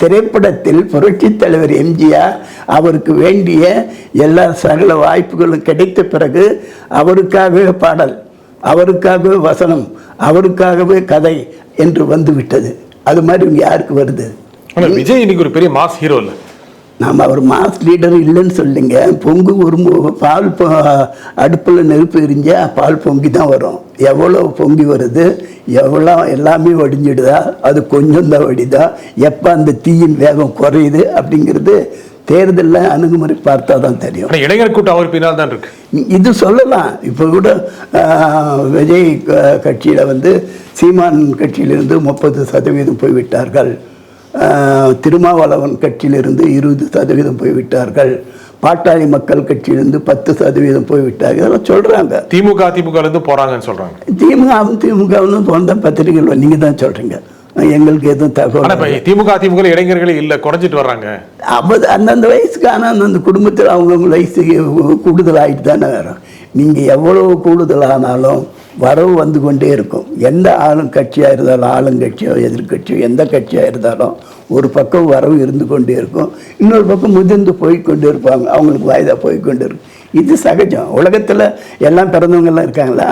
திரைப்படத்தில் புரட்சித் தலைவர் எம்ஜிஆர் அவருக்கு வேண்டிய எல்லா சகல வாய்ப்புகளும் கிடைத்த பிறகு அவருக்காகவே பாடல், அவருக்காகவே வசனம், அவருக்காகவே கதை என்று வந்துவிட்டது. அது மாதிரி இவங்க யாருக்கு வருது? விஜய் இன்னைக்கு ஒரு பெரிய மாஸ் ஹீரோ இல்லை. நாம் அவர் மாஸ் லீடர் இல்லைன்னு சொல்லிங்க. பொங்கு ஒரு பால் அடுப்பில் நெருப்பு எரிஞ்சால் பால் பொங்கி தான் வரும். எவ்வளோ பொங்கி வருது, எவ்வளோ எல்லாமே வடிஞ்சிடுதா, அது கொஞ்சம் தான் வடிதா, எப்போ அந்த தீயின் வேகம் குறையுது அப்படிங்கிறது தேர்தலில் அணுகுமுறை பார்த்தா தான் தெரியும். இளைஞர் கூட்டம் அவர் பின்னால் தான் இருக்கு. இது சொல்லலாம். இப்போ கூட விஜய் கட்சியில் சீமான் கட்சியிலிருந்து 30% போய்விட்டார்கள். திருமாவளவன் கட்சியிலிருந்து 20% போய்விட்டார்கள். பாட்டாளி மக்கள் கட்சியிலிருந்து 10% போய்விட்டார்கள். இதெல்லாம் சொல்றாங்க. திமுக போறாங்கன்னு சொல்றாங்க. திமுக போன பத்திரிகைகள் நீங்க தான் சொல்றீங்க, எங்களுக்கு எதுவும் தகவல். திமுக இளைஞர்களே இல்லை, குறைஞ்சிட்டு வர்றாங்க. அந்தந்த வயசுக்கான அந்தந்த குடும்பத்தில் அவங்கவுங்க வயசுக்கு கூடுதல் ஆகிட்டு தானே வரும். நீங்கள் எவ்வளவு கூடுதலானாலும் வரவு வந்து கொண்டே இருக்கும். எந்த கட்சியாக இருந்தாலும், ஆளுங்கட்சியோ எதிர்கட்சியோ எந்த கட்சியாக இருந்தாலும் ஒரு பக்கம் வரவு இருந்து கொண்டே இருக்கும், இன்னொரு பக்கம் முதிர்ந்து போய்கொண்டே இருப்பாங்க. அவங்களுக்கு வாய்தா போய்கொண்டே இருக்கும். இது சகஜம். உலகத்தில் எல்லாம் பிறந்தவங்கெல்லாம் இருக்காங்களா?